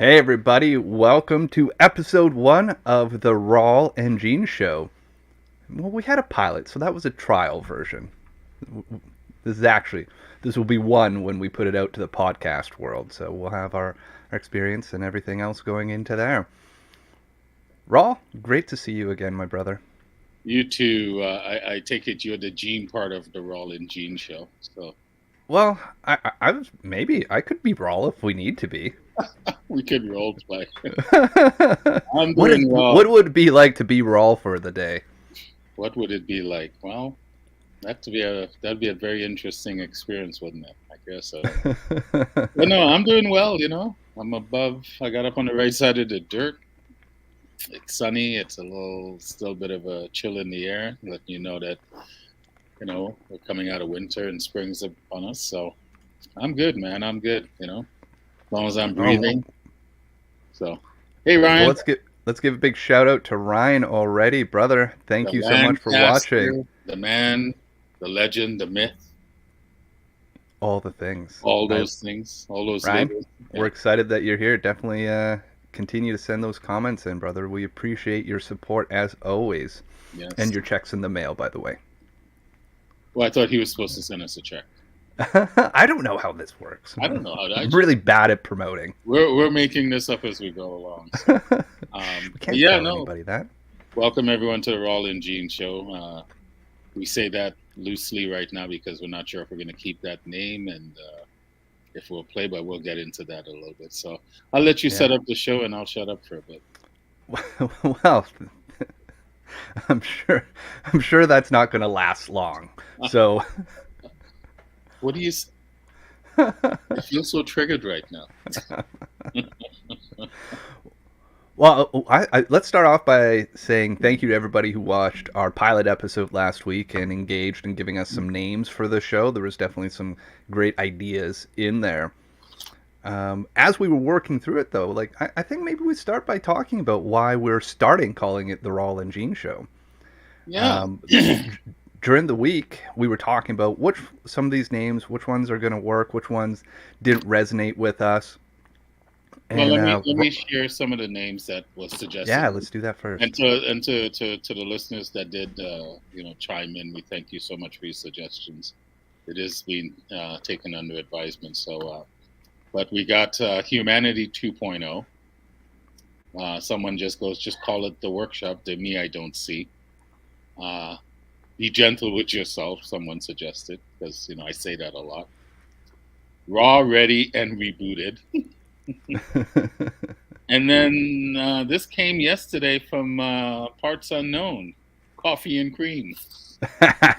Hey everybody, welcome to episode 1 of the Rawle and Gene Show. Well, we had a pilot, so that was a trial version. This will be one when we put it out to the podcast world, so we'll have our experience and everything else going into there. Rawle, great to see you again, my brother. You too. I take it you're the Gene part of the Rawle and Gene show. So Well, maybe I could be Rawle if we need to be. we could role play. I'm What doing well. would it be like to be Rawle for the day? What would it be like? Well, that'd be a very interesting experience, wouldn't it? I guess. But no, I'm doing well. I'm above. I got up on the right side of the dirt. It's sunny. It's still a bit of a chill in the air, letting you know that we're coming out of winter and spring's upon us. So I'm good, man. I'm good. As long as I'm breathing. So, hey Ryan. Well, let's give a big shout out to Ryan already, brother. Thank you so much for watching. The man, the legend, the myth. All the things. All those things. All those Ryan, labels. we're excited that you're here. Definitely continue to send those comments in, brother. We appreciate your support as always. Yes. And your checks in the mail, by the way. Well, I thought he was supposed to send us a check. I don't know how this works. I don't know how to. I'm really bad at promoting. We're making this up as we go along. So. We can't tell anybody that. Welcome everyone to the Rawle and Gene Show. We say that loosely right now because we're not sure if we're going to keep that name and if we'll play, but we'll get into that a little bit. So I'll let you set up the show and I'll shut up for a bit. Well, I'm sure that's not going to last long. So. What do you say? I feel so triggered right now. Well, let's start off by saying thank you to everybody who watched our pilot episode last week and engaged in giving us some names for the show. There was definitely some great ideas in there. As we were working through it, though, I think maybe we start by talking about why we're starting calling it the Rawle and Gene Show. Yeah. During the week, we were talking about some of these names, which ones are going to work, which ones didn't resonate with us. And, well, let me share some of the names that was suggested. Yeah, let's do that first. And to the listeners that did chime in, we thank you so much for your suggestions. It is being taken under advisement. So, but we got Humanity 2.0. Someone just call it the workshop. The me I don't see. Be gentle with yourself, someone suggested, because I say that a lot. Raw, ready, and rebooted. And then this came yesterday from Parts Unknown, Coffee and Cream. I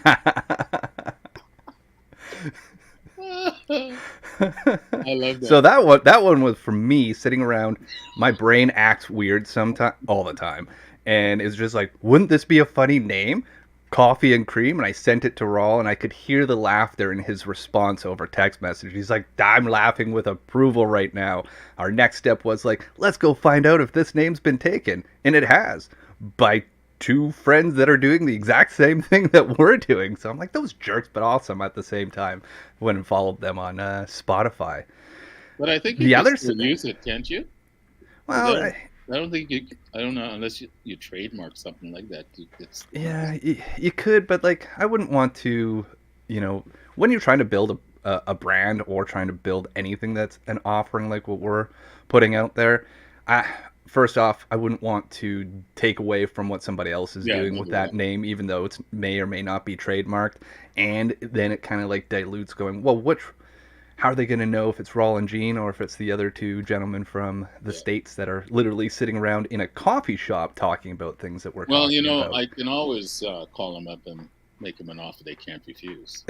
love that. So that one was for me sitting around. My brain acts weird all the time, and it's just like, wouldn't this be a funny name? Coffee and Cream. And I sent it to Rawle, and I could hear the laughter in his response over text message. He's like, I'm laughing with approval right now. Our next step was like, let's go find out if this name's been taken. And it has, by two friends that are doing the exact same thing that we're doing. So I'm like, those jerks, but awesome at the same time. Went and followed them on Spotify. But I think you can still use it, can't you? Well, I don't think I don't know, unless you trademark something like that. Yeah, you could, but I wouldn't want to, when you're trying to build a brand or trying to build anything that's an offering like what we're putting out there, first off, I wouldn't want to take away from what somebody else is doing with that name, even though it may or may not be trademarked. And then it kind of dilutes going, well, how are they going to know if it's Rawle and Gene or if it's the other two gentlemen from the States that are literally sitting around in a coffee shop talking about things that we're talking about? I can always call them up and make them an offer they can't refuse.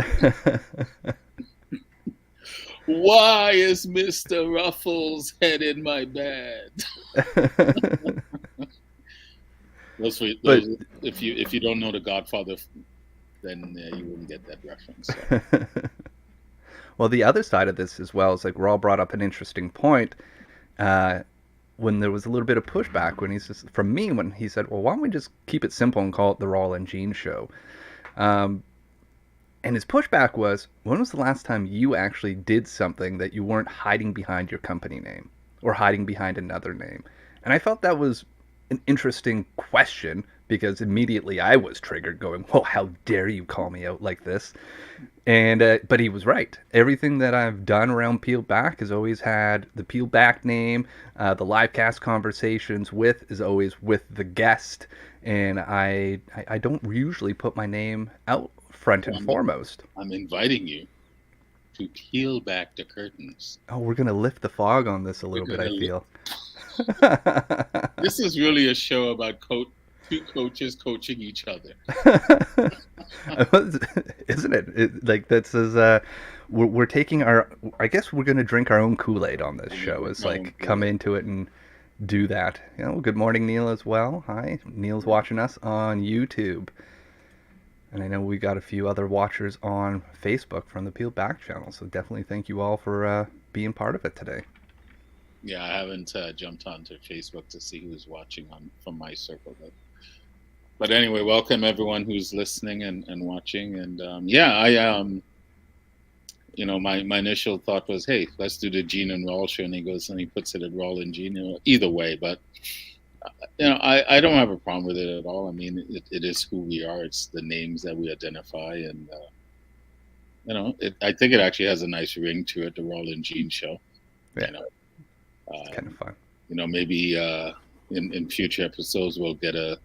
Why is Mr. Ruffles head in my bed? If you don't know The Godfather, then you wouldn't get that reference. So. Well, the other side of this as well is Rawle brought up an interesting point when there was a little bit of pushback when he said, well, why don't we just keep it simple and call it the Rawle and Gene Show? And his pushback was, when was the last time you actually did something that you weren't hiding behind your company name? or hiding behind another name? And I felt that was an interesting question because immediately I was triggered, going, "Well, how dare you call me out like this?" And but he was right. Everything that I've done around Peel Back has always had the Peel Back name. The live cast conversations with is always with the guest, and I don't usually put my name out front So and foremost. I'm inviting you to peel back the curtains. Oh, we're gonna lift the fog on this a We're little bit, I gonna. feel. This is really a show about two coaches coaching each other. Isn't it? Like that says we're taking our. I guess we're gonna drink our own Kool-Aid on this I'm gonna show. drink It's my own like come Kool-Aid. into it and do that. Good morning, Neil, as well. Hi, Neil's watching us on YouTube, and I know we got a few other watchers on Facebook from the Peel Back channel. So definitely thank you all for being part of it today. Yeah, I haven't jumped onto Facebook to see who's watching on from my circle, but anyway, welcome everyone who's listening and watching. And yeah, my initial thought was, hey, let's do the Gene and Rawle show, and he puts it at Rawle and Gene. Either way, but I don't have a problem with it at all. I mean, it is who we are. It's the names that we identify, and I think it actually has a nice ring to it. The Rawle and Gene show. Yeah, You know, it's kind of fun. maybe in future episodes we'll get a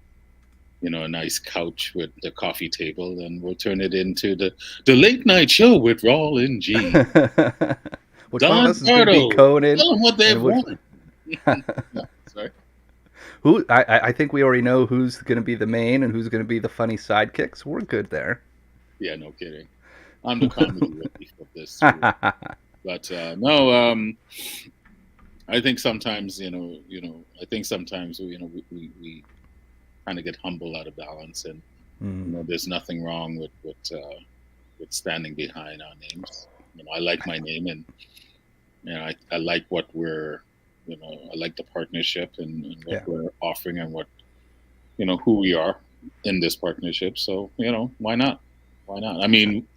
nice couch with the coffee table, and we'll turn it into the late night show with Rawle and Gene. Which one of Don us is going to be Pardo, Conan? tell them what they've And which won. No, sorry. who? I think we already know who's going to be the main and who's going to be the funny sidekicks. We're good there. Yeah, no kidding. I'm the comedy relief of this too. But no, I think sometimes I think sometimes we kind of get humble out of balance, and there's nothing wrong with standing behind our names. I like my name, and I like what we're I like the partnership and what we're offering, and what who we are in this partnership. So why not? Why not? I mean,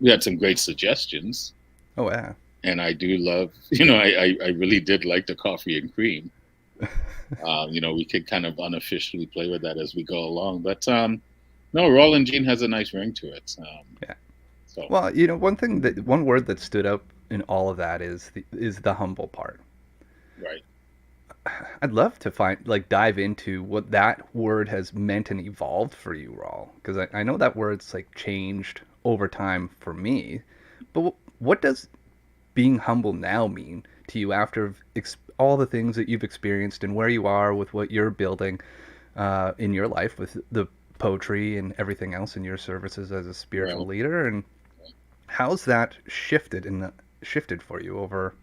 we had some great suggestions. Oh yeah. And I do love, I really did like the coffee and cream. We could kind of unofficially play with that as we go along. But no, Rawle and Gene has a nice ring to it. Yeah. So Well, one word that stood out in all of that is the humble part. right. I'd love to dive into what that word has meant and evolved for you, Rawle, because I know that word's like changed over time for me. But what does being humble now mean to you after all the things that you've experienced and where you are with what you're building in your life with the poetry and everything else in your services as a spiritual leader? And how's that shifted for you over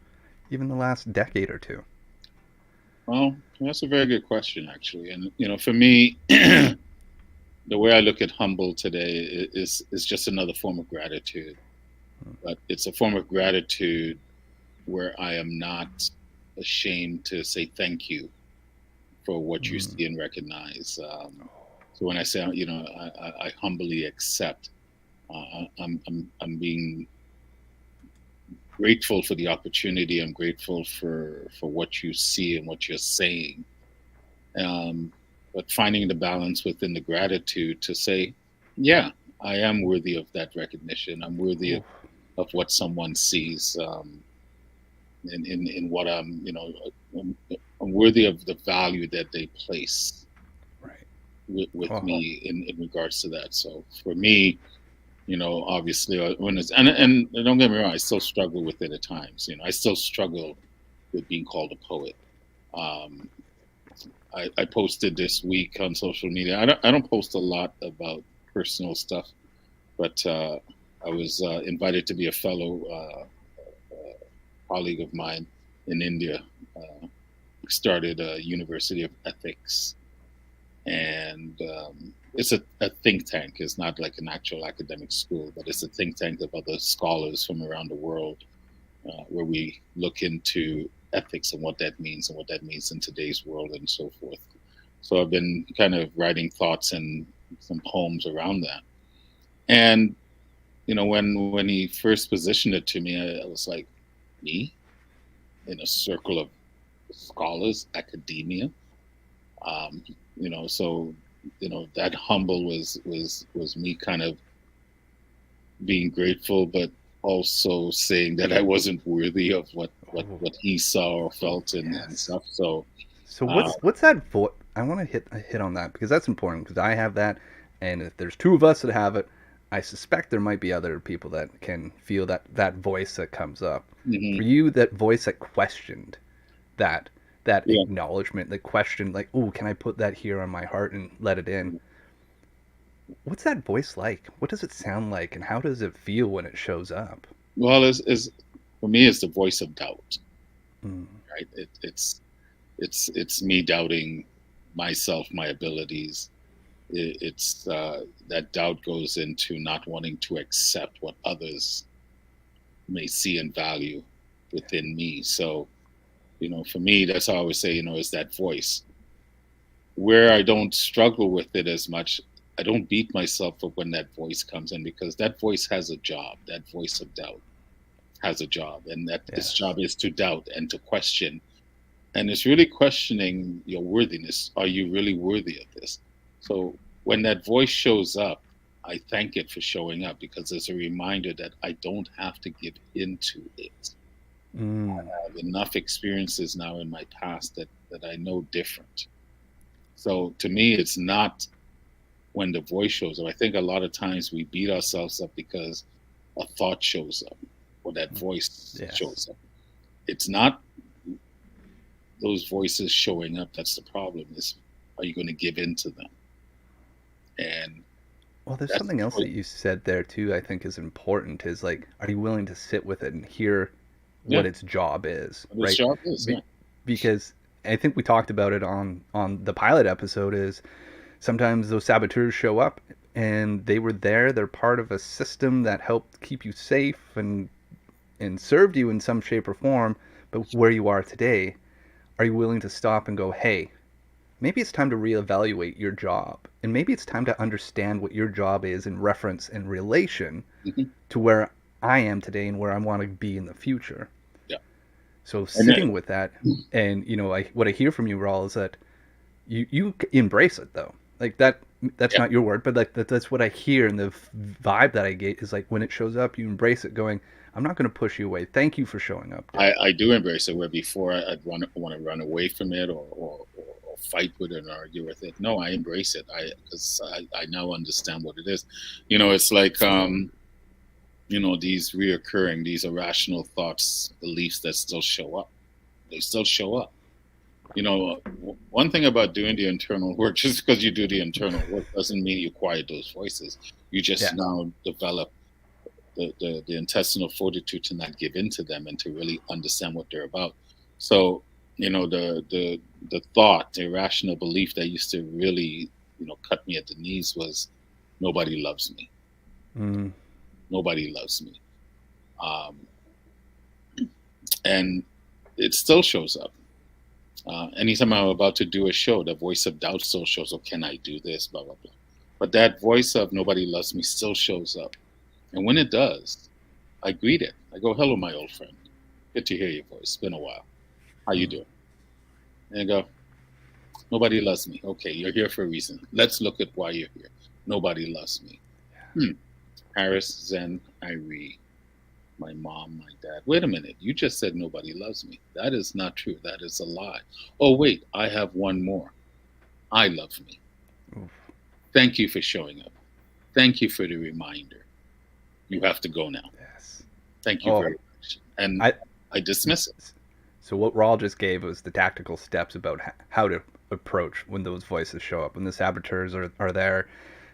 even the last decade or two? Well, that's a very good question, actually. And for me, the way I look at humble today is just another form of gratitude. But it's a form of gratitude where I am not ashamed to say thank you for what you see and recognize. So when I say, I humbly accept, I'm being grateful for the opportunity. I'm grateful for what you see and what you're saying. But finding the balance within the gratitude to say, yeah, I am worthy of that recognition. I'm worthy of what someone sees, in what I'm worthy of the value that they place with me in regards to that. So for me, obviously, when it's and don't get me wrong, I still struggle with it at times. I still struggle with being called a poet. I posted this week on social media. I don't post a lot about personal stuff, but I was invited to be a fellow colleague of mine in India. Started a University of Ethics, and it's a think tank. It's not like an actual academic school, but it's a think tank of other scholars from around the world, where we look into ethics and what that means in today's world and so forth. So I've been kind of writing thoughts and some poems around that. And when he first positioned it to me, I was like, me in a circle of scholars, academia. Um, so that humble was me kind of being grateful, but also saying that I wasn't worthy of Oh, what he saw or felt and yes. stuff. So So uh, what's that voice? I want to hit on that because that's important because I have that, and if there's two of us that have it, I suspect there might be other people that can feel that voice that comes up. For mhm, you, that voice that questioned that that yeah. acknowledgement, that question like, oh, can I put that here on my heart and let it in? What's that voice like? What does it sound like, and how does it feel when it shows up? Well, is for me, it's the voice of doubt, Mm, right? It's me doubting myself, my abilities. It's that doubt goes into not wanting to accept what others may see and value within me. So, for me, that's how I always say, is that voice where I don't struggle with it as much. I don't beat myself up when that voice comes in because that voice has a job. That voice of doubt has a job, and that its yes. job is to doubt and to question. And it's really questioning your worthiness. Are you really worthy of this? So when that voice shows up, I thank it for showing up because it's a reminder that I don't have to give into it. Mm. I have enough experiences now in my past that I know different. So to me, it's not when the voice shows up. I think a lot of times we beat ourselves up because a thought shows up or that voice Yes. shows up. It's not those voices showing up that's the problem. Is are you going to give in to them? And Well, there's that's the something else choice. that you said there too. I think is important. Is like, are you willing to sit with it and hear Yeah, what its job is, what his right? job is. Be- Yeah, because I think we talked about it on the pilot episode. Is sometimes those saboteurs show up and they were there. They're part of a system that helped keep you safe and served you in some shape or form. But where you are today, are you willing to stop and go, hey, maybe it's time to reevaluate your job. And maybe it's time to understand what your job is in reference and relation hmm to where I am today and where I want to be in the future. yeah. So And then, sitting with that, and what I hear from you, Rawl, is that you embrace it though. Like that's yeah, not your word, but like that's what I hear, and the vibe that I get is like when it shows up, you embrace it, going, I'm not going to push you away. Thank you for showing up, dude. I do embrace it. Where before I'd want to run away from it or fight with it and argue with it. No, I embrace it. Because I now understand what it is. It's like these reoccurring, these irrational thoughts, beliefs that still show up. They still show up. One thing about doing the internal work, just because you do the internal work doesn't mean you quiet those voices. You just Yeah. now develop the intestinal fortitude to not give in to them and to really understand what they're about. So, the thought, the irrational belief that used to really, cut me at the knees was nobody loves me. Mm, Nobody loves me. Um, and it still shows up. Anytime I'm about to do a show, the voice of doubt still shows up. Can I do this? Blah, blah, blah. But that voice of nobody loves me still shows up. And when it does, I greet it. I go, hello, my old friend. Good to hear your voice. It's been a while. How you mm, doing? And I go, nobody loves me. Okay, you're here for a reason. Let's look at why you're here. Nobody loves me. Hmm. Paris, Zen, Irie, my mom, my dad. Wait a minute. You just said nobody loves me. That is not true. That is a lie. Oh, wait. I have one more. I love me. oof, Thank you for showing up. Thank you for the reminder. You have to go now. yes. Thank you Oh, very much. And I. I dismiss it. So what Rawl just gave was the tactical steps about how to approach when those voices show up, when the saboteurs are there.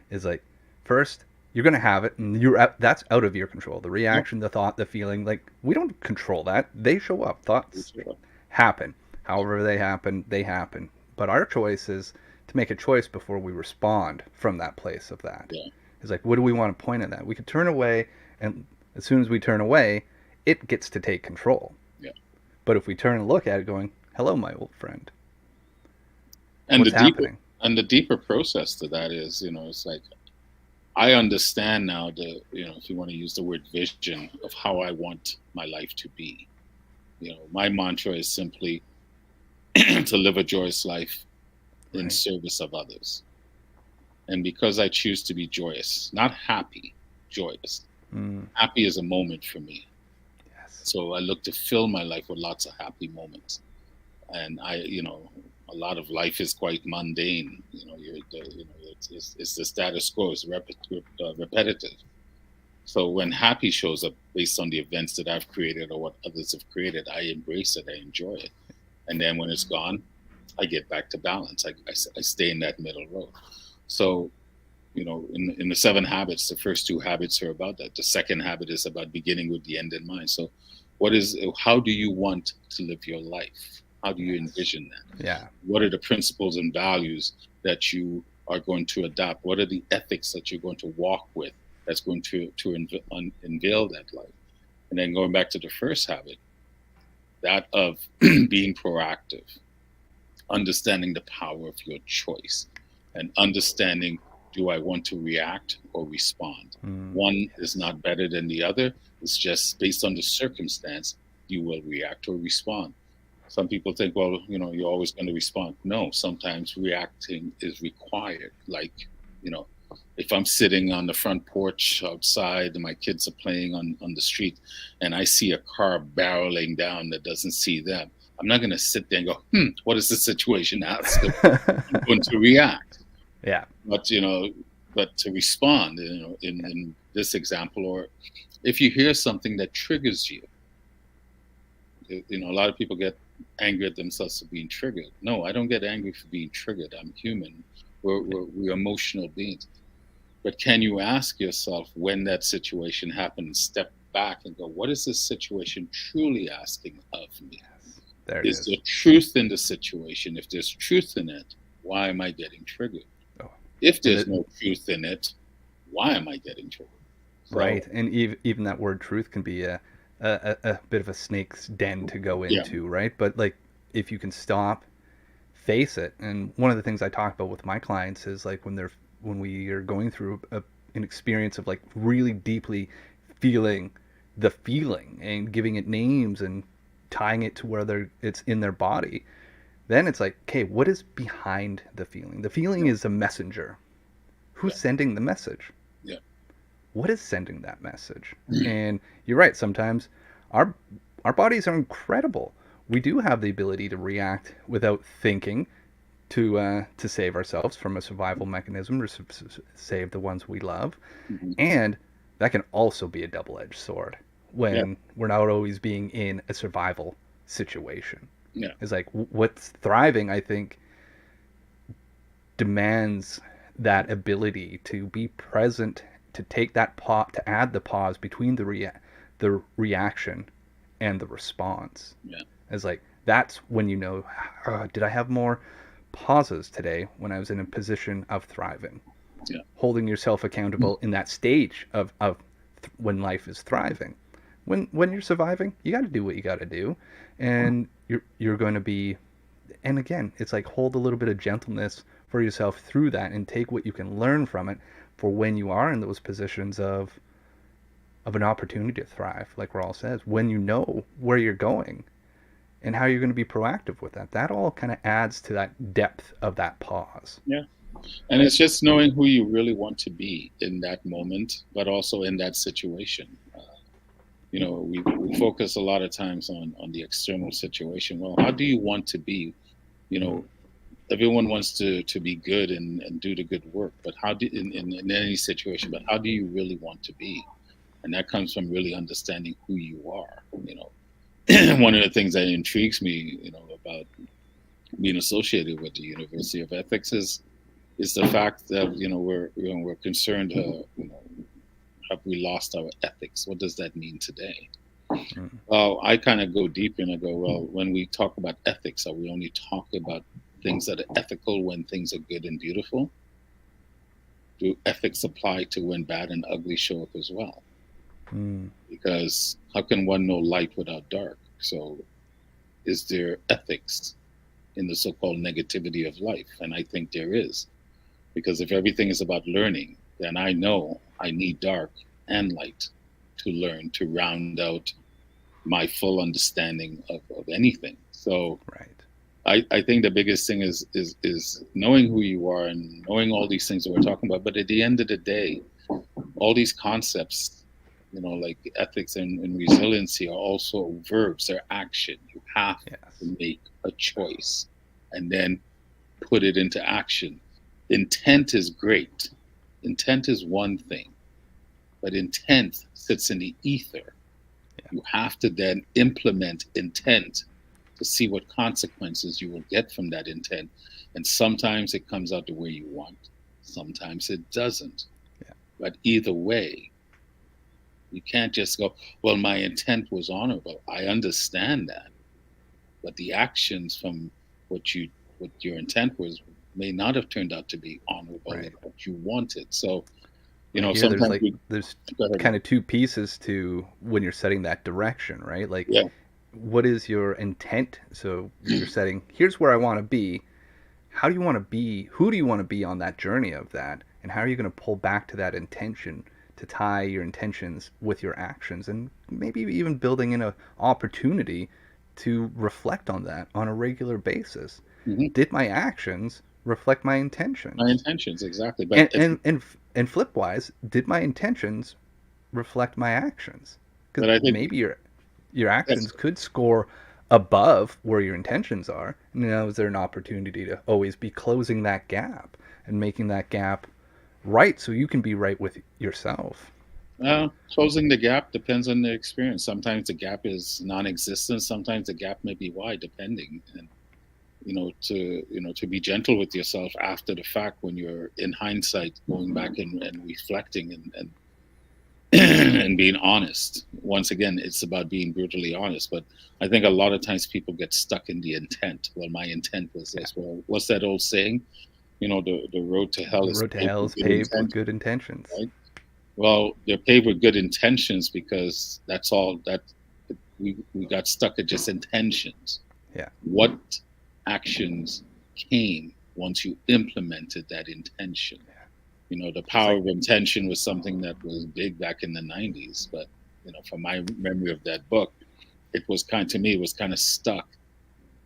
Is like, first you're gonna have it, and that's out of your control. The Yep. reaction, the thought, the feeling, like we don't control that. They show up. Thoughts Yep. happen. However they happen, they happen. But our choice is to make a choice before we respond from that place of that. Yeah. It's like, what do we want to point at that? We could turn away, and as soon as we turn away, it gets to take control. Yeah. But if we turn and look at it, going, "Hello, my old friend. And the What's deeper happening?" and the deeper process to that is, it's like I understand now if you want to use the word vision of how I want my life to be. My mantra is simply to live a joyous life in Right. service of others. And because I choose to be joyous, not happy, joyous. Mm. Happy is a moment for me. Yes. So I look to fill my life with lots of happy moments. And a lot of life is quite mundane. It's the status quo, it's repetitive. So when happy shows up based on the events that I've created or what others have created, I embrace it, I enjoy it. And then when it's gone, I get back to balance. I stay in that middle road. So, in the seven habits, the first two habits are about that. The second habit is about beginning with the end in mind. So, how do you want to live your life? How do you Yes. envision that? Yeah. What are the principles and values that you are going to adopt? What are the ethics that you're going to walk with that's going to unveil that life? And then going back to the first habit, that of being proactive, understanding the power of your choice, and understanding, do I want to react or respond? Mm. One is Yes. not better than the other. It's just based on the circumstance, you will react or respond. Some people think, well, you're always going to respond. No, sometimes reacting is required. Like, you know, if I'm sitting on the front porch outside and my kids are playing on the street and I see a car barreling down that doesn't see them, I'm not going to sit there and go, what is the situation now? I'm going to react. Yeah. But, but to respond, in this example, or if you hear something that triggers you, a lot of people get angry at themselves for being triggered. No, I don't get angry for being triggered. I'm human. We're emotional beings. But can you ask yourself, when that situation happens, step back and go, what is this situation truly asking of me? Yes. There it Is there is. truth in the situation? If there's truth in it, why am I getting triggered? Oh. If And there's no truth in it, why am I getting triggered? So, right. And even that word truth can be a bit of a snake's den to go yeah. into, right? But like if you can stop, face it. And one of the things I talk about with my clients is like when we are going through an experience of like really deeply feeling the feeling and giving it names and tying it to where it's in their body, then it's like, okay, what is behind the feeling? The feeling Yeah. is a messenger. Who's Yeah. sending the message? Yeah. What is sending that message? And you're right, sometimes our our bodies are incredible. We do have the ability to react without thinking to save ourselves from a survival mechanism or save the ones we love. Mhm. And that can also be a double-edged sword Yeah. when we're not always being in a survival situation. Yeah. It's like what's thriving, I think, demands that ability to be present, to take that pause, to add the pause between the reaction and the response. Yeah. It's like that's when you know, did I have more pauses today when I was in a position of thriving? Yeah. Holding yourself accountable in that stage of when life is thriving. When you're surviving, you got to do what you got to do, and you're going to be. And again, it's like hold a little bit of gentleness for yourself through that, and take what you can learn from it for when you are in those positions of an opportunity to thrive. Like Rawle says, when you know where you're going and how you're going to be proactive with that, that all kind of adds to that depth of that pause. Yeah. And it's just knowing who you really want to be in that moment, but also in that situation. We focus a lot of times on the external situation. Well, how do you want to be? You Mm. know, everyone wants to be good and do the good work, but how do in any situation? But how do you really want to be? And that comes from really understanding who you are. One of the things that intrigues me, about being associated with the University of Ethics is the fact that we're concerned. Have we lost our ethics? What does that mean today? Mm. Well, I kind of go deep and I go, well, when we talk about ethics, are we only talking about things that are ethical when things are good and beautiful? Do ethics apply to when bad and ugly show up as well? Mm. Because how can one know light without dark? So, is there ethics in the so called negativity of life? And I think there is. Because if everything is about learning, then I know I need dark and light to learn, to round out my full understanding of anything. So, Right. I think the biggest thing is knowing who you are and knowing all these things that we're talking about. But at the end of the day, all these concepts, like ethics and resiliency, are also verbs. They're action. You have Yes. to make a choice and then put it into action. Intent is great. Intent is one thing, but intent sits in the ether. Yeah. You have to then implement intent to see what consequences you will get from that intent. And sometimes it comes out the way you want, sometimes it doesn't. Yeah. But either way, you can't just go, well, my intent was honorable. I understand that. But the actions from what your intent was may not have turned out to be honorable Right. and what you wanted. So, I hear sometimes we there's go ahead. kind of two pieces to when you're setting that direction, right? Like, Yeah. what is your intent? So you're setting, here's where I want to be. How do you want to be? Who do you want to be on that journey of that? And how are you going to pull back to that intention to tie your intentions with your actions, and maybe even building in a opportunity to reflect on that on a regular basis? Hmm. Did my actions reflect my My intentions? intentions, exactly. But And and flip wise, did my intentions reflect my actions? Because I think maybe your that's actions could score above where your intentions are. Is there an opportunity to always be closing that gap and making that gap right so you can be right with yourself? closing the gap depends on the experience. Sometimes the gap is non-existent. Sometimes the gap may be wide, depending. And to be gentle with yourself after the fact, when you're in hindsight, going back and reflecting and and being honest. Once again, it's about being brutally honest. But I think a lot of times people get stuck in the intent. Well, my intent was Yeah. this. Well, what's that old saying? The road to hell The is road to paved hell with is good paved with intentions, good intentions. right? Well, they're paved with good intentions because that's all that we got stuck at, just intentions. Yeah. What actions came once you implemented that intention? Yeah. The It's power like, of intention was something that was big back in the 90s, but from my memory of that book, it was to me, it was kind of stuck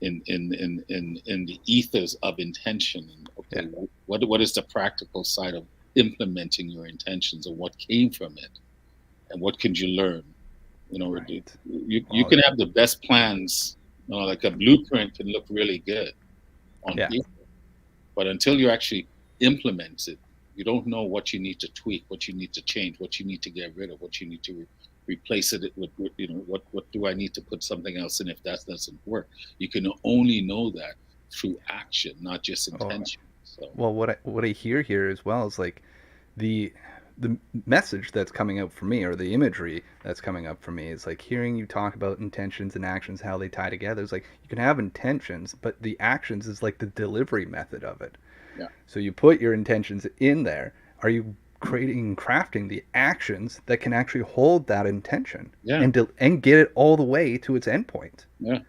in the ethos of intention. And yeah. okay, what is the practical side of implementing your intentions, and what came from it, and what can you learn? Right. You Well, can have the best plans, like a blueprint can look really good on yeah. paper, but until you actually implement it, you don't know what you need to tweak, what you need to change, what you need to get rid of, what you need to replace it with. What do I need to put something else in if that doesn't work? You can only know that through action, not just Oh, intention. So well, what I hear here as well is like the the message that's coming out for me, or the imagery that's coming up for me, is like hearing you talk about intentions and actions, how they tie together. It's like you can have intentions, but the actions is like the delivery method of it. yeah, So you put your intentions in there. Are you creating, crafting the actions that can actually hold that intention yeah, and get it all the way to its endpoint? yeah.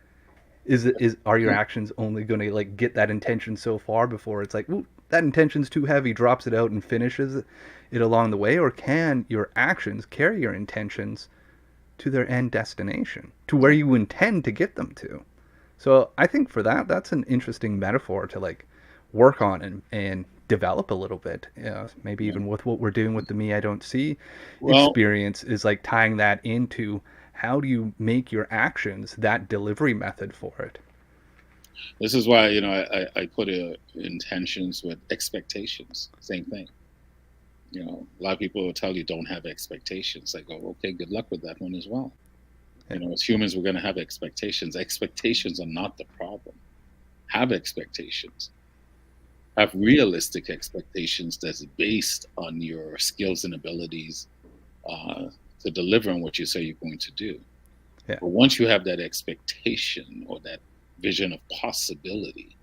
Are your actions only going to like get that intention so far before it's like, ooh, that intention's too heavy, drops it out and finishes it along the way? Or can your actions carry your intentions to their end destination, to where you intend to get them to? So I think for that, that's an interesting metaphor to like work on and develop a little bit. Maybe Yeah. even with what we're doing with the Me I Don't See Well, experience is like tying that into how do you make your actions that delivery method for it. this is why I put intentions with expectations. Same thing. A lot of people will tell you don't have expectations. I go, okay, good luck with that one as well. Yeah. As humans, we're going to have expectations. Expectations are not the problem. Have expectations. Have realistic expectations that's based on your skills and abilities uh, to deliver on what you say you're going to do. Yeah. But once you have that expectation or that vision of possibility,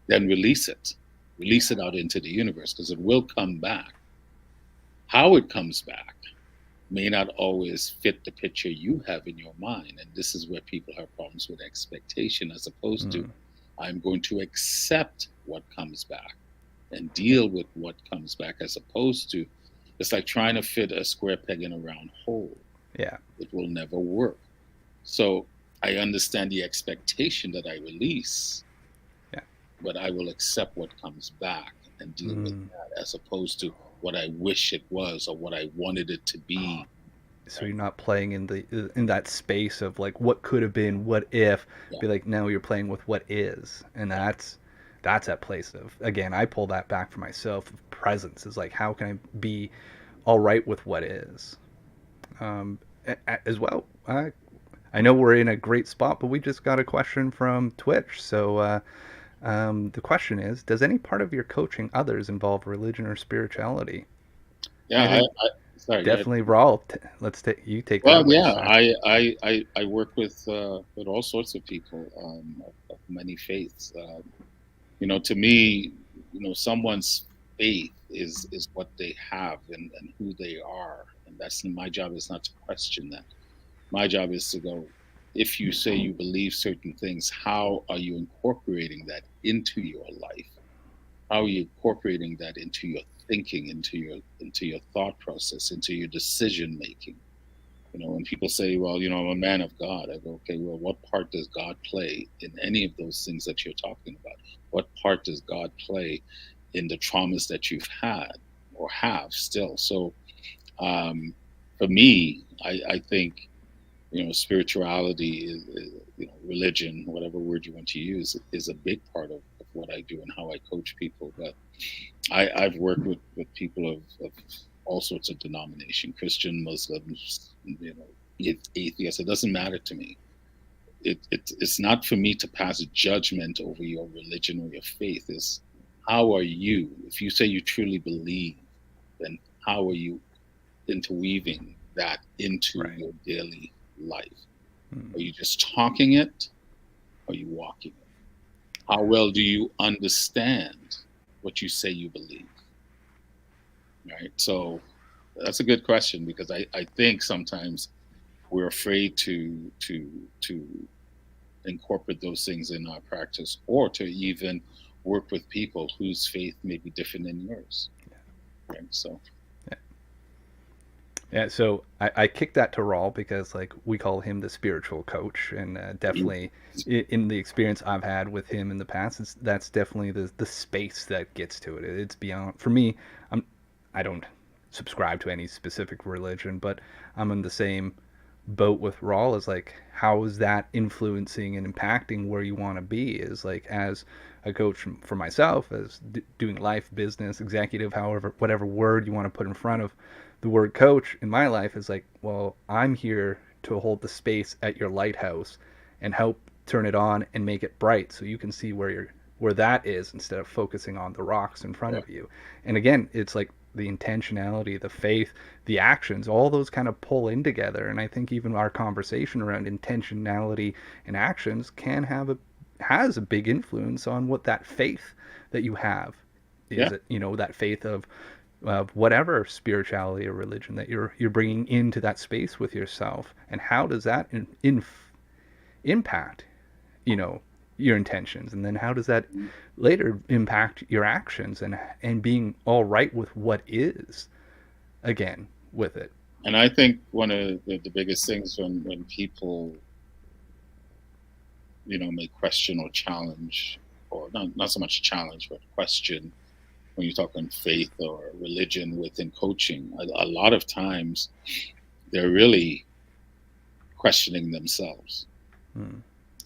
then release it. Release it out into the universe, because it will come back. How it comes back may not always fit the picture you have in your mind. And this is where people have problems with expectation, as opposed to, Mm. I'm going to accept what comes back and deal with what comes back, as opposed to, it's like trying to fit a square peg in a round hole. Yeah. It will never work. So I understand the expectation that I release, but I will accept what comes back and deal with Mm. that, as opposed to what I wish it was or what I wanted it to be. So Right? you're not playing in that space of like what could have been, what if. Yeah. Be like, no, you're playing with what is, and that's that place of, again, I pull that back for myself. Of presence is like, how can I be all right with what is, as well. I know we're in a great spot, but we just got a question from Twitch. So the question is, does any part of your coaching others involve religion or spirituality? And Yeah. I think Sorry. Go ahead. definitely Rawle. Let's take you take Well, that away, yeah, sir. I work with all sorts of people, of many faiths. To me, someone's faith is what they have, and who they are, and that's my job is not to question that. My job is to go, if you say you believe certain things, how are you incorporating that into your life? How are you incorporating that into your thinking, into your thought process, into your decision making? When people say, well, I'm a man of God, I go, okay, well, what part does God play in any of those things that you're talking about? What part does God play in the traumas that you've had or have still? So um, for me, I think, spirituality religion, whatever word you want to use, is a big part of what I do and how I coach people. But I've worked with people of all sorts of denomination, Christian, Muslims, atheists. It doesn't matter to me. It's not for me to pass judgment over your religion or your faith. Is how are you? If you say you truly believe, then how are you interweaving that into Right. your daily life? Mm. Are you just talking it? Or are you walking it? How well do you understand what you say you believe? Right. So that's a good question, because I think sometimes we're afraid to incorporate those things in our practice, or to even work with people whose faith may be different than yours. Right. So Yeah. Yeah, so I kicked that to Rawl because like we call him the spiritual coach, and definitely in the experience I've had with him in the past, that's definitely the space that gets to it. It's beyond for me. I don't subscribe to any specific religion, but I'm in the same boat with Rawl. Is like, how is that influencing and impacting where you want to be? Is like, as a coach for myself, as doing life, business, executive, however, whatever word you want to put in front of the word coach in my life, is like, well, I'm here to hold the space at your lighthouse and help turn it on and make it bright so you can see where that is, instead of focusing on the rocks in front yeah, of you. And again, it's like the intentionality, the faith, the actions, all those kind of pull in together. And I think even our conversation around intentionality and actions has a big influence on what that faith that you have yeah, is. It, that faith of whatever spirituality or religion that you're bringing into that space with yourself, and how does that impact you know your intentions, and then how does that later impact your actions, and being all right with what is, again, with it. and I think one of the biggest things when people may question or challenge, or not so much challenge but question, when you're talking faith or religion within coaching, a lot of times they're really questioning themselves. Hmm.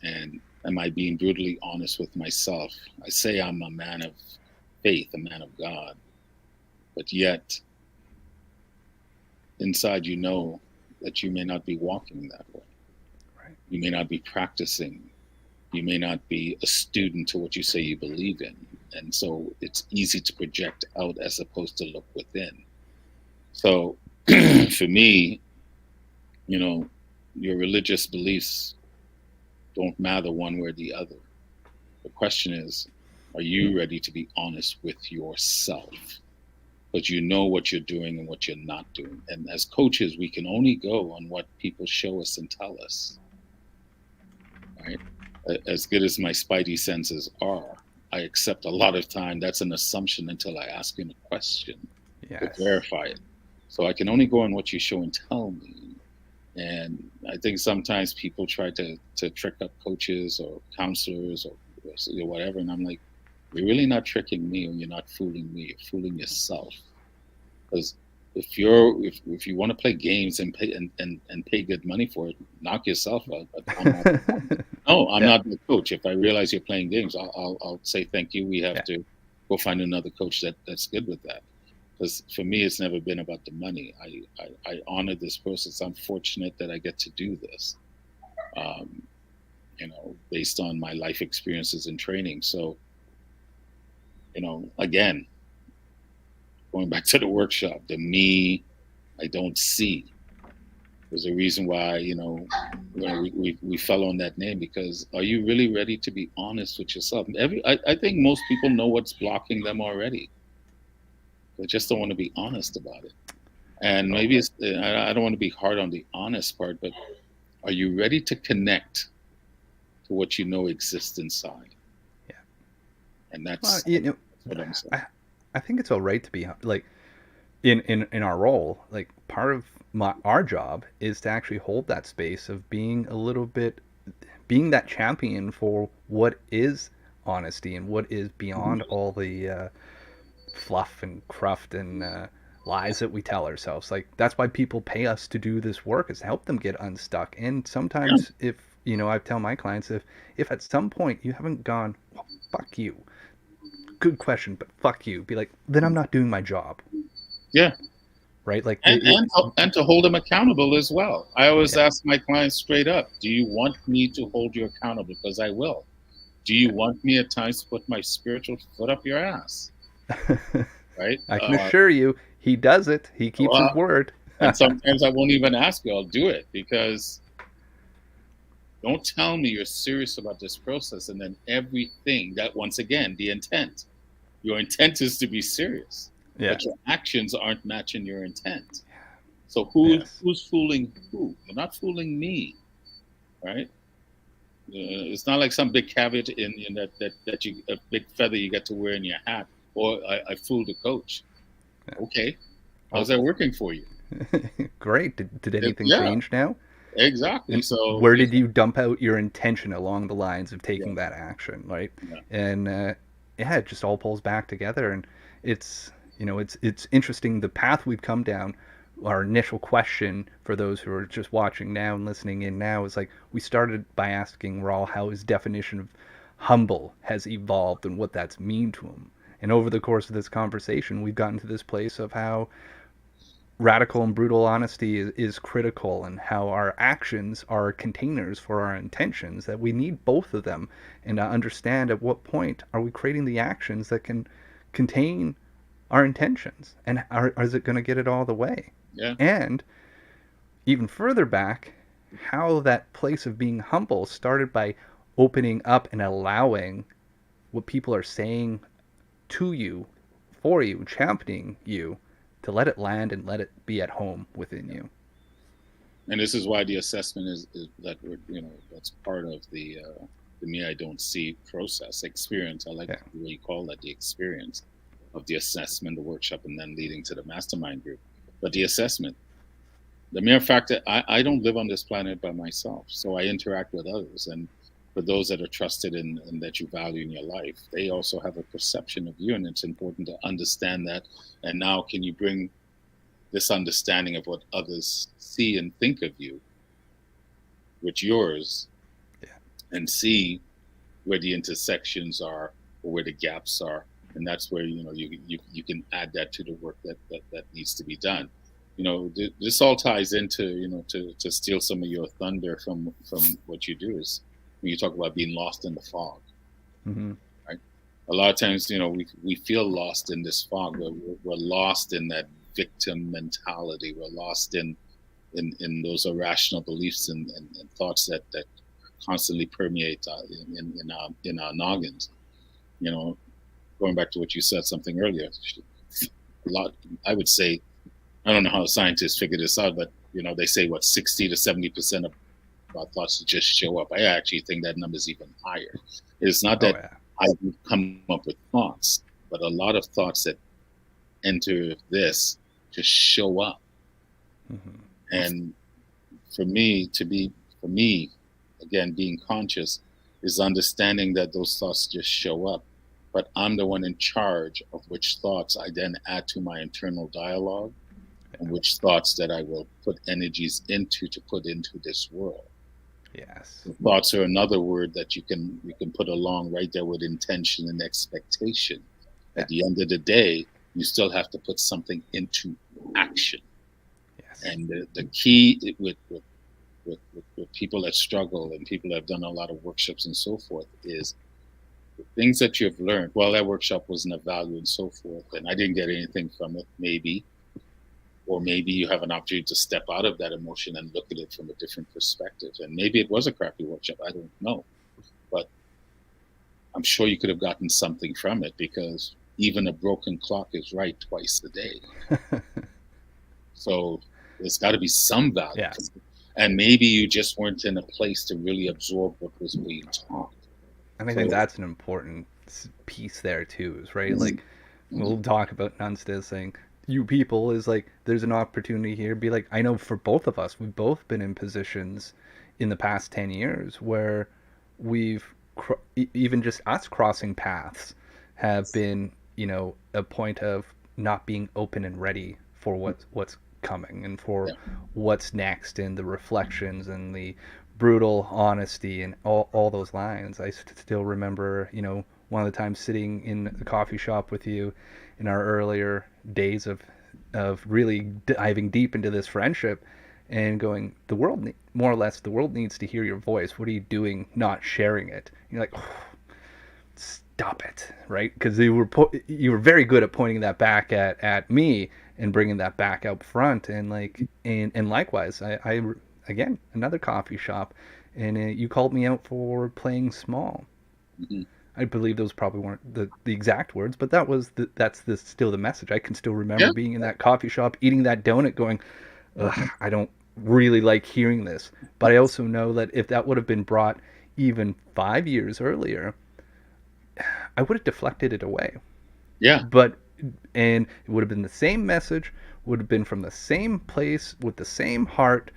And am I being brutally honest with myself? I say I'm a man of faith, a man of God, but yet inside that you may not be walking that way. Right. You may not be practicing. You may not be a student to what you say you believe in. And so it's easy to project out as opposed to look within. So for me, you know, your religious beliefs don't matter one way or the other. The question is, are you ready to be honest with yourself? But you know what you're doing and what you're not doing. And as coaches, we can only go on what people show us and tell us, right? As good as my spidey senses are, I accept a lot of time that's an assumption until I ask him a question to Yes. verify it. So I can only go on what you show and tell me. And I think sometimes people try to trick up coaches or counselors or whatever. And I'm like, you're really not tricking me, or you're not fooling me. You're fooling yourself. Because if you want to play games and pay and pay good money for it, knock yourself out. But I'm not. No, I'm Yeah, not the coach. If I realize you're playing games, I'll say thank you. We have yeah. to go find another coach that's good with that. Because for me, it's never been about the money. I honor this process. I'm fortunate that I get to do this. Um, based on my life experiences and training. So, again, going back to the workshop, the me I don't see. There's a reason why, we fell on that name, because are you really ready to be honest with yourself? I think most people know what's blocking them already. They just don't want to be honest about it. And maybe Totally. it's, I don't want to be hard on the honest part, but are you ready to connect to what you know exists inside? Yeah. And Well, that's what I'm saying. I think it's all right to be like in our role. Like part of our job is to actually hold that space of being a little bit, being that champion for what is honesty and what is beyond Mhm. all the fluff and cruft and lies that we tell ourselves. Like that's why people pay us to do this work, is to help them get unstuck. And Yeah. sometimes, if I tell my clients, if at some point you haven't gone, well, fuck you, good question, but fuck you, be like, then I'm not doing my job, Yeah. right? Like and and and to hold them accountable as well. I always yeah, ask my clients straight up, do you want me to hold you accountable? Because I will. Do you want me at times to put my spiritual foot up your ass? yeah. Right. I can assure you, he does it. He keeps his Well, word. and sometimes I won't even ask you, I'll do it, because don't tell me you're serious about this process and then everything that, once again, the intent, your intent is to be serious, Yeah. but your actions aren't matching your intent. So Yes. who's fooling who? You're not fooling me, right? It's not like some big caveat in that you, a big feather you get to wear in your hat. Or I fooled the coach. Yeah. Okay, how's Oh, that working for you? great. Did anything Yeah, change now? exactly. And So where did you dump out your intention along the lines of yeah, taking that action, right? yeah, And yeah, it just all pulls back together, and it's it's interesting the path we've come down. Our initial question for those who are just watching now and listening in now is like, we started by asking Rawle how his definition of humble has evolved and what that's mean to him. And over the course of this conversation, we've gotten to this place of how radical and brutal honesty is critical, and how our actions are containers for our intentions, that we need both of them, and to understand at what point are we creating the actions that can contain our intentions, and is it going to get it all the way, yeah. and even further back, how that place of being humble started by opening up and allowing what people are saying to you, for you, championing you, to let it land and let it be at home within you. And this is why the assessment is that that's part of the me I don't see process experience. I like Yeah. the way you call that, the experience of the assessment, the workshop, and then leading to the mastermind group. But the assessment, the mere fact that I don't live on this planet by myself, so I interact with others. And for those that are trusted and that you value in your life, they also have a perception of you. And it's important to understand that. And now, can you bring this understanding of what others see and think of you with yours, Yeah. and see where the intersections are or where the gaps are? And that's where you can add that to the work that needs to be done. This all ties into, to steal some of your thunder from what you do, is when you talk about being lost in the fog, Mm-hmm. right? A lot of times, we feel lost in this fog. We're lost in that victim mentality. We're lost in those irrational beliefs and thoughts that constantly permeate in our noggins. You know, Going back to what you said something earlier, a lot. I would say, I don't know how scientists figure this out, but they say what 60 to 70% of our thoughts just show up. I actually think that number is even higher. It's not Oh that yeah. I would come up with thoughts, but a lot of thoughts that enter this just show up. Mm-hmm. And for me, again, being conscious is understanding that those thoughts just show up, but I'm the one in charge of which thoughts I then add to my internal dialogue and which thoughts that I will put energies into to put into this world. Yes. The thoughts are another word that you can put along right there with intention and expectation. Yeah. At the end of the day, you still have to put something into action. Yes. And the key with people that struggle and people that have done a lot of workshops and so forth is the things that you've learned. Well, that workshop wasn't of value and so forth, and I didn't get anything from it, maybe. Or maybe you have an opportunity to step out of that emotion and look at it from a different perspective. And maybe it was a crappy workshop. I don't know. But I'm sure you could have gotten something from it because even a broken clock is right twice a day. So there's got to be some value. Yeah. And maybe you just weren't in a place to really absorb what was being taught. And I think that's an important piece there too, is right. Mm-hmm. Like we'll talk about Nunstead saying you people is like there's an opportunity here. Be like I know for both of us, we've both been in positions in the past 10 years where we've even just us crossing paths have been a point of not being open and ready for what's coming and for what's next and the reflections and the brutal honesty and all those lines. I still remember, one of the times sitting in the coffee shop with you in our earlier days of really diving deep into this friendship and going, the world, more or less, the world needs to hear your voice. What are you doing not sharing it? You're like, oh, stop it, right? Because you were very good at pointing that back at me and bringing that back out front, and and likewise, I again another coffee shop, and you called me out for playing small. Mm-hmm. I believe those probably weren't the exact words, but that's still the message. I can still remember being in that coffee shop, eating that donut, going, ugh, I don't really like hearing this. But I also know that if that would have been brought even 5 years earlier, I would have deflected it away. Yeah. But and it would have been the same message, would have been from the same place with the same heart,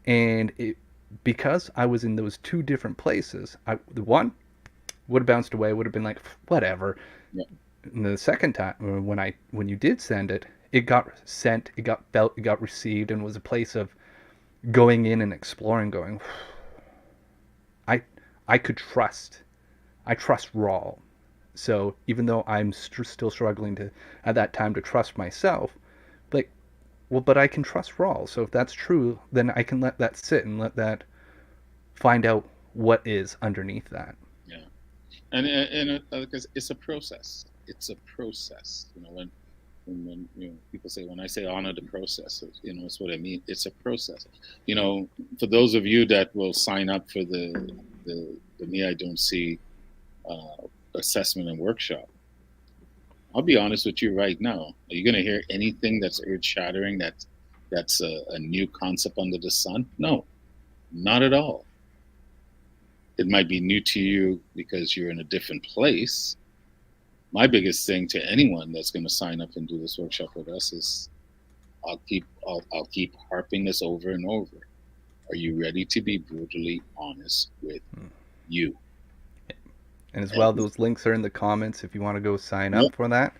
and because I was in those two different places, the one would have bounced away, would have been like whatever. Yeah. And the second time when you did send it, it got sent, it got felt, it got received, and was a place of going in and exploring, going, I could trust. I trust Rawle. So even though I'm still struggling to at that time to trust myself, like, well, but I can trust Rawle. So if that's true, then I can let that sit and let that find out what is underneath that. Yeah, and because it's a process. It's a process. When people say, when I say honor the process, it's what I mean. It's a process. For those of you that will sign up for the Me I Don't See assessment and workshop, I'll be honest with you right now. Are you going to hear anything that's earth shattering? That's a new concept under the sun? No, not at all. It might be new to you because you're in a different place. My biggest thing to anyone that's going to sign up and do this workshop with us is I'll keep harping this over and over. Are you ready to be brutally honest with you? And as well, those links are in the comments if you want to go sign up for that.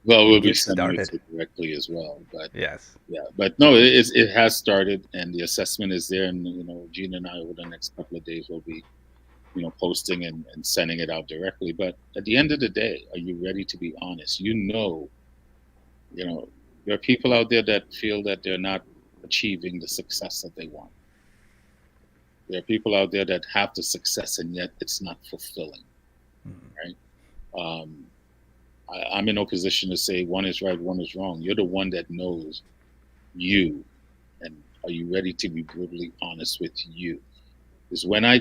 Well, we'll be sending it directly as well. But yes, yeah, but no, it has started, and the assessment is there. And Gene and I over the next couple of days will be, posting and sending it out directly. But at the end of the day, are you ready to be honest? There are people out there that feel that they're not achieving the success that they want. There are people out there that have the success and yet it's not fulfilling, right? I'm in no position to say one is right, one is wrong. You're the one that knows you, and are you ready to be brutally honest with you? Because when I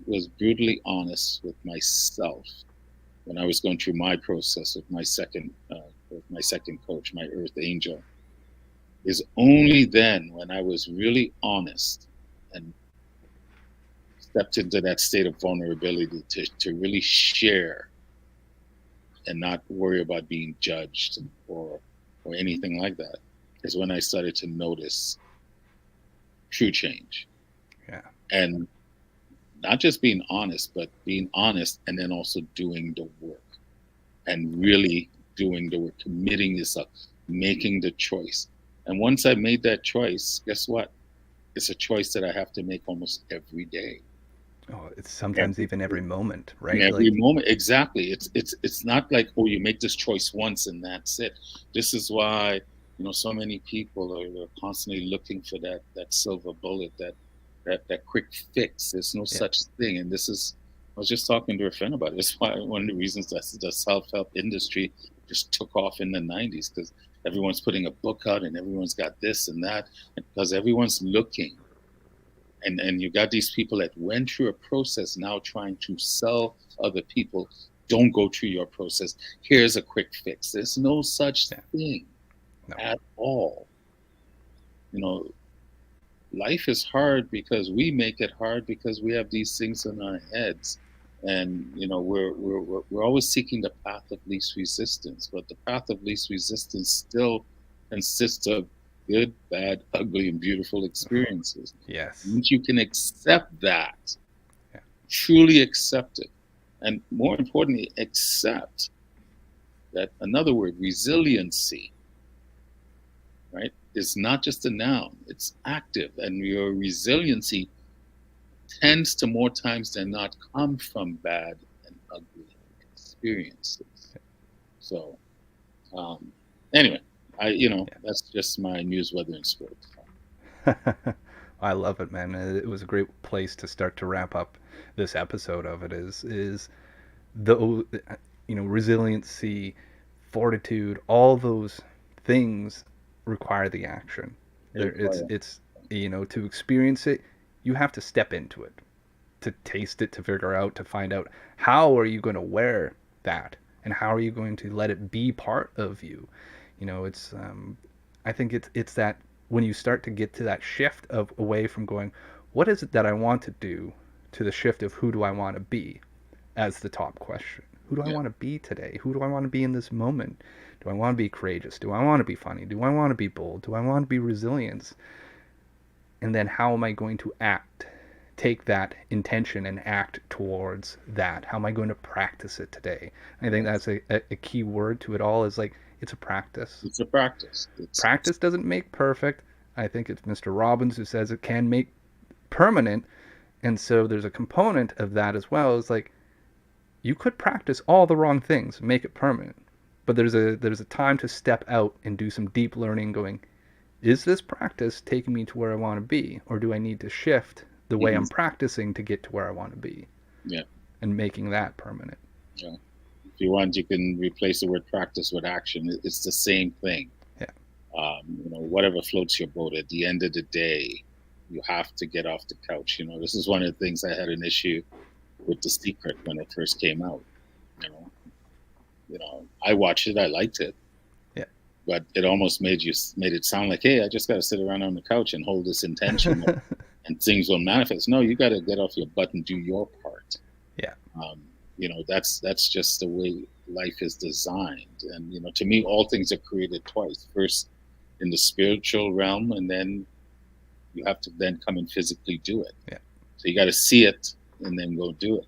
was brutally honest with myself, when I was going through my process with my second coach, my earth angel, is only then when I was really honest and stepped into that state of vulnerability to really share and not worry about being judged or anything like that, is when I started to notice true change. Yeah. And not just being honest, but being honest and then also doing the work and really doing the work, committing yourself, making the choice. And once I made that choice, guess what? It's a choice that I have to make almost every day. Oh, it's sometimes Every even every day. moment, In right? every Like, moment. Exactly. It's not like, oh, you make this choice once and that's it. This is why, so many people are constantly looking for that silver bullet, that quick fix. There's no yeah, such thing. And this is, I was just talking to a friend about it. It's why one of the reasons that the self-help industry just took off in the 90s, because everyone's putting a book out and everyone's got this and that, because everyone's looking. And you got these people that went through a process now trying to sell other people, don't go through your process, here's a quick fix. There's no such yeah, thing no, at all. you know Life is hard because we make it hard because we have these things in our heads. And we're always seeking the path of least resistance, but the path of least resistance still consists of good, bad, ugly, and beautiful experiences. yes, Once you can accept that, yeah, truly accept it, and more importantly, accept that, another word, resiliency, right, is not just a noun, it's active. And your resiliency tends to, more times than not, come from bad and ugly experiences. So, um, anyway, that's just my news, weather, and sports. yeah. I love it, man. It was a great place to start to wrap up this episode of it. Is the resiliency, fortitude, all those things require the action. They There, require. it's to experience it, you have to step into it, to taste it, to figure out, to find out how are you going to wear that, and how are you going to let it be part of you. It's I think it's that when you start to get to that shift of away from going, what is it that I want to do, to the shift of who do I want to be as the top question. Who do I Yeah. want to be today? Who do I want to be in this moment? Do I want to be courageous? Do I want to be funny? Do I want to be bold? Do I want to be resilient? And then how am I going to act? Take that intention and act towards that. How am I going to practice it today? I think that's a key word to it all, is like, it's a practice. It's a practice. It's Practice doesn't make perfect. I think it's Mr. Robbins who says it can make permanent. And so there's a component of that as well. Is like, you could practice all the wrong things, make it permanent. But there's a time to step out and do some deep learning, going, is this practice taking me to where I want to be, or do I need to shift the way mhm, I'm practicing to get to where I want to be, yeah, and making that permanent. yeah. If you want, you can replace the word practice with action. It's the same thing. Yeah. Whatever floats your boat. At the end of the day, you have to get off the couch. This is one of the things I had an issue with The Secret when it first came out. You know, I watched it, I liked it, Yeah. but it almost made it sound like, hey, I just got to sit around on the couch and hold this intention, and things will manifest. No, you got to get off your butt and do your part. Yeah. Um, that's just the way life is designed. And to me, all things are created twice. First in the spiritual realm, and then you have to then come and physically do it. Yeah. So you got to see it and then go do it.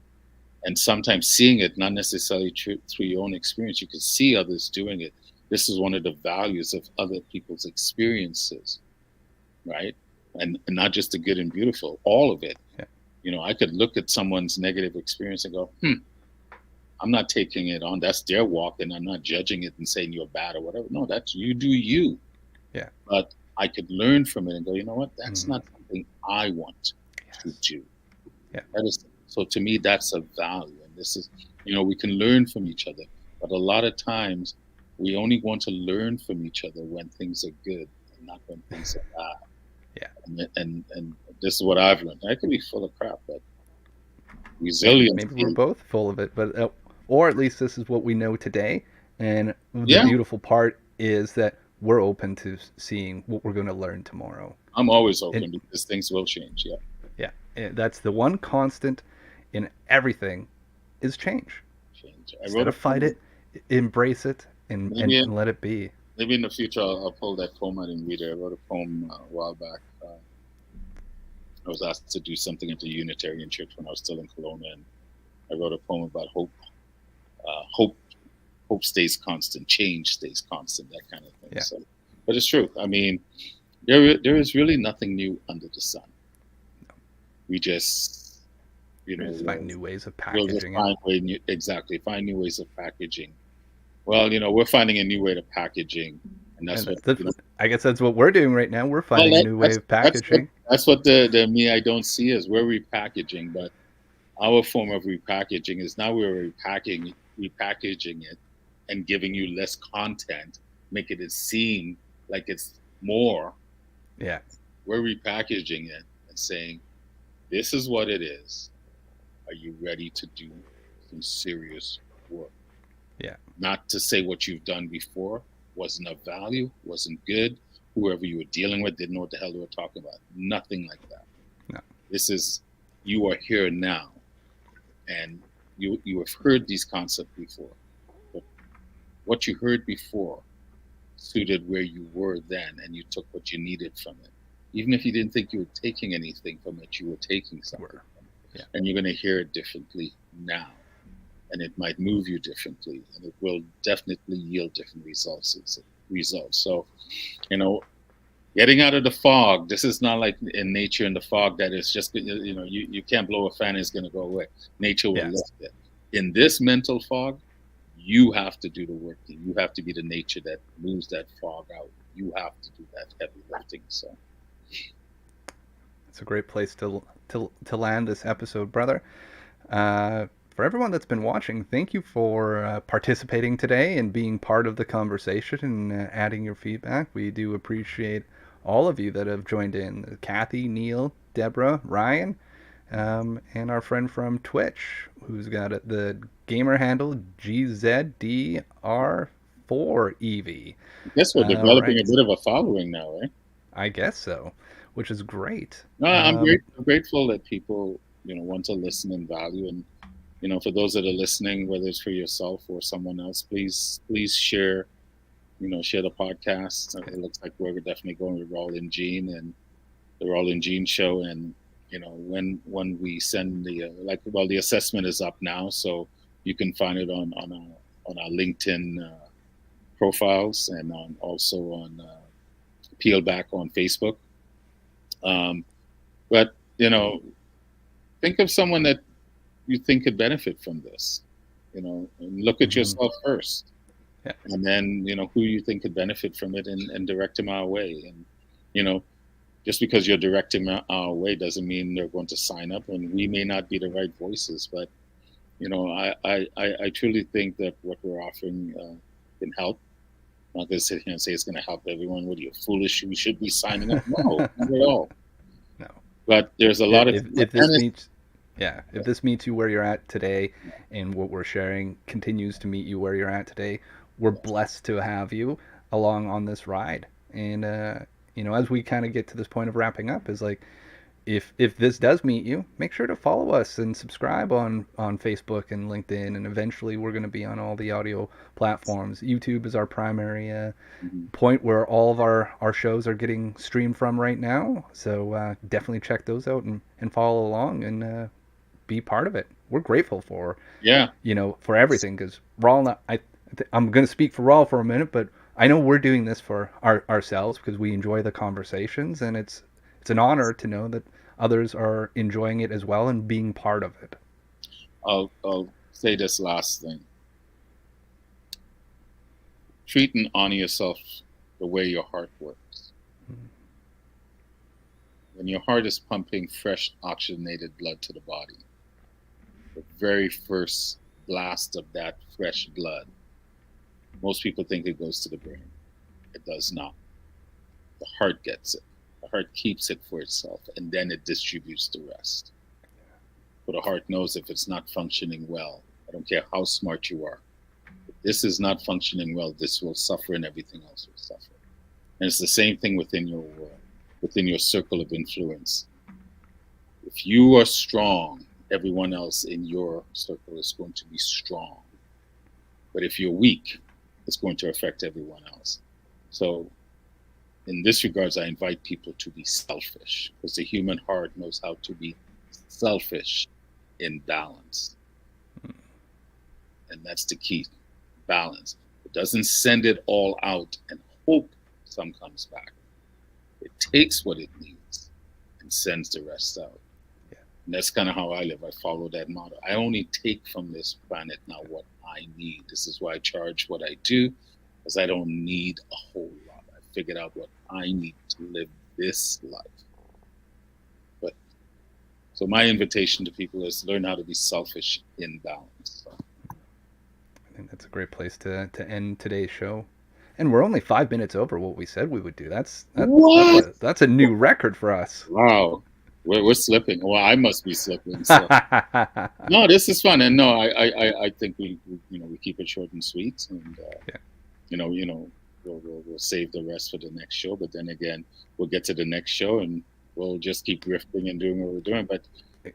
And sometimes seeing it, not necessarily through your own experience, you can see others doing it. This is one of the values of other people's experiences, right? And not just the good and beautiful, all of it. Yeah. I could look at someone's negative experience and go, I'm not taking it on. That's their walk, and I'm not judging it and saying you're bad or whatever. No, that's, you do you. Yeah. But I could learn from it and go, you know what? That's Mm-hmm. not something I want to Yes. do. Yeah. That is, so to me, that's a value. And this is, we can learn from each other. But a lot of times we only want to learn from each other when things are good and not when things are bad. Yeah. And this is what I've learned. I could be full of crap, but Maybe we're resiliency. both full of it, but or at least this is what we know today. And the Yeah, beautiful part is that we're open to seeing what we're going to learn tomorrow. I'm always And open because things will change. Yeah. yeah, and that's the one constant in everything, is change. Change. I Instead wrote a of fight poem. it, embrace it, and, and, Maybe and let it be. maybe in the future I'll pull that poem out and read it. I wrote a poem a while back. I was asked to do something at the Unitarian Church when I was still in Kelowna, and I wrote a poem about hope. Hope, hope stays constant. Change stays constant. That kind of thing. Yeah. So, but it's true. I mean, there is really nothing new under the sun. We just, Just find new ways of we'll just packaging it. find new ways of packaging. Well, we're finding a new way to packaging, and that's And what. I guess that's what we're doing right now. We're Well, finding a new way of packaging. that's what the me I don't see is. We're repackaging, but our form of repackaging is now we're repackaging it and giving you less content, making it seem like it's more. Yeah. We're repackaging it and saying, this is what it is. Are you ready to do some serious work? Yeah. Not to say what you've done before wasn't of value, wasn't good. Whoever you were dealing with didn't know what the hell they were talking about. Nothing like that. No. This is, you are here now. And you have heard these concepts before. But what you heard before suited where you were then, and you took what you needed from it. Even if you didn't think you were taking anything from it, you were taking something from it. Yeah. And you're going to hear it differently now. And it might move you differently, and it will definitely yield different results. So, getting out of the fog. This is not like in nature in the fog that is just, you can't blow a fan, it's going to go away. Nature will lift it. In this mental fog, you have to do the work. You have to be the nature that moves that fog out. You have to do that heavy lifting. So it's a great place to land this episode, brother. For everyone that's been watching, thank you for participating today and being part of the conversation and adding your feedback. We do appreciate all of you that have joined in. Kathy, Neil, Deborah, Ryan, and our friend from Twitch, who's got the gamer handle GZDR4EV. I guess we're developing a bit of a following now, eh? I guess so, which is great. No, I'm grateful that people, want to listen and value. And, for those that are listening, whether it's for yourself or someone else, please share, share the podcast. It looks like we're definitely going with Rawle and Gene and the Rawle and Gene Show. And, when we send the assessment is up now, so you can find it on our LinkedIn profiles and also on Peel Back on Facebook. But think of someone that you think could benefit from this, and look at yourself first, and then who you think could benefit from it, and direct them our way. And just because you're directing them our way doesn't mean they're going to sign up, and we may not be the right voices, but I truly think that what we're offering can help. I'm not going to sit here and say it's going to help everyone. What are you, foolish? We should be signing up? No, not at all. No. But there's a lot of if this meets you where you're at today, and what we're sharing continues to meet you where you're at today, we're blessed to have you along on this ride. And as we kind of get to this point of wrapping up, is like, if this does meet you, make sure to follow us and subscribe on Facebook and LinkedIn, and eventually we're going to be on all the audio platforms. YouTube is our primary point where all of our shows are getting streamed from right now, so definitely check those out and follow along and be part of it. We're grateful for for everything, because Rawle, I'm going to speak for Rawle for a minute, but I know we're doing this for ourselves because we enjoy the conversations, and it's an honor to know that others are enjoying it as well and being part of it. I'll say this last thing. Treat and honor yourself the way your heart works. Mm-hmm. When your heart is pumping fresh oxygenated blood to the body, the very first blast of that fresh blood, most people think it goes to the brain. It does not. The heart gets it. The heart keeps it for itself, and then it distributes the rest. But the heart knows if it's not functioning well, I don't care how smart you are, if this is not functioning well, this will suffer and everything else will suffer. And it's the same thing within your world, within your circle of influence. If you are strong, everyone else in your circle is going to be strong. But if you're weak, it's going to affect everyone else. So in this regards, I invite people to be selfish, because the human heart knows how to be selfish in balance. And that's the key, balance. It doesn't send it all out and hope some comes back. It takes what it needs and sends the rest out. Yeah. And that's kind of how I live. I follow that model. I only take from this planet now what I need. This is why I charge what I do, because I don't need a whole lot. I figured out what I need to live this life. But so my invitation to people is learn how to be selfish in balance. So. I think that's a great place to end today's show. And we're only 5 minutes over what we said we would do. That's a new record for us. Wow. We're slipping. Well, I must be slipping. So. No, this is fun, and no, I think we keep it short and sweet, and yeah. We'll save the rest for the next show. But then again, we'll get to the next show, and we'll just keep drifting and doing what we're doing. But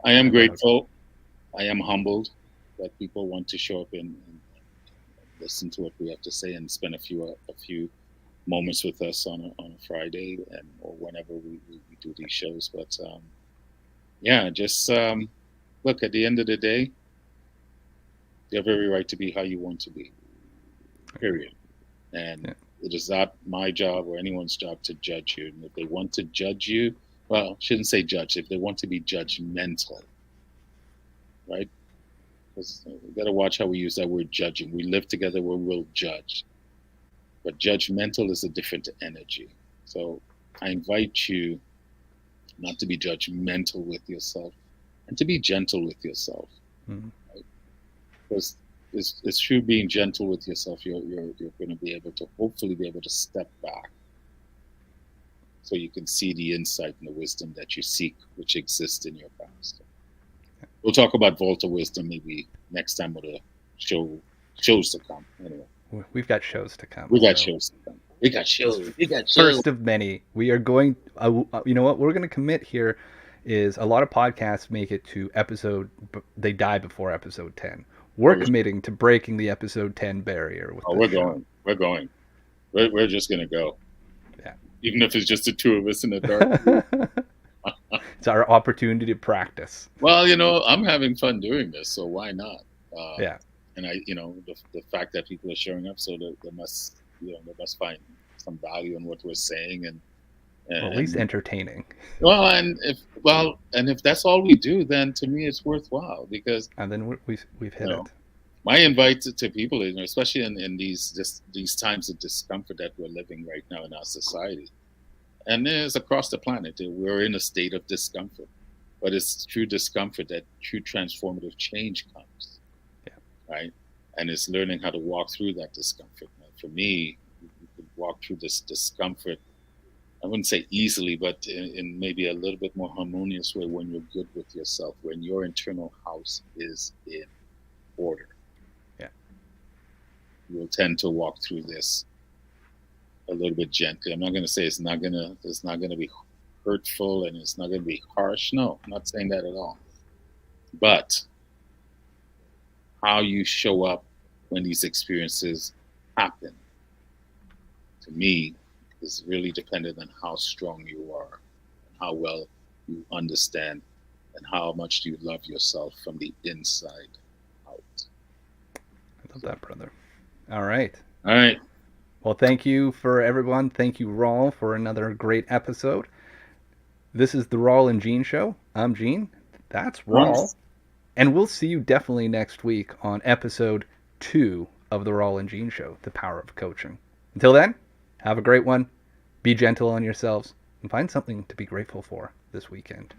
I am grateful. I am humbled that people want to show up and listen to what we have to say and spend a few moments with us on a Friday or whenever we do these shows. But just look, at the end of the day, you have every right to be how you want to be, period. And it is not my job or anyone's job to judge you. And if they want to judge you, well, I shouldn't say judge, if they want to be judgmental, right? We got to watch how we use that word judging. We live together where we'll judge. But judgmental is a different energy. So I invite you not to be judgmental with yourself and to be gentle with yourself. Mm-hmm. Right? Because it's through being gentle with yourself, you're going to be able to hopefully be able to step back so you can see the insight and the wisdom that you seek, which exists in your past. We'll talk about Volta wisdom maybe next time with the shows to come. Anyway. We've got shows to come. We got shows to come. We got shows. First of many. We are going. You know what? We're going to commit here. Is a lot of podcasts make it to episode. They die before episode 10. We're committing to breaking the episode 10 barrier. We're going. We're going. We're just going to go. Yeah. Even if it's just the two of us in the dark. It's our opportunity to practice. Well, I'm having fun doing this, so why not? Yeah. And the fact that people are showing up, so they must find some value in what we're saying, and at least entertaining. Well, and if that's all we do, then to me it's worthwhile, because and then we've hit it. My invite to people, especially in these times of discomfort that we're living right now in our society. And it's across the planet. We're in a state of discomfort. But it's through discomfort that true transformative change comes. Yeah. Right? And it's learning how to walk through that discomfort. Now, for me, you can walk through this discomfort, I wouldn't say easily, but in maybe a little bit more harmonious way when you're good with yourself, when your internal house is in order. Yeah. You'll tend to walk through this a little bit gently. I'm not going to say it's not going to be hurtful and it's not going to be harsh. No, I'm not saying that at all. But how you show up when these experiences happen, to me, is really dependent on how strong you are, and how well you understand, and how much you love yourself from the inside out. I love that, brother. All right. All right. Well, thank you for everyone. Thank you, Rawle, for another great episode. This is the Rawle and Gene Show. I'm Gene. That's Rawle. And we'll see you definitely next week on episode 2 of the Rawle and Gene Show, The Power of Coaching. Until then, have a great one. Be gentle on yourselves and find something to be grateful for this weekend.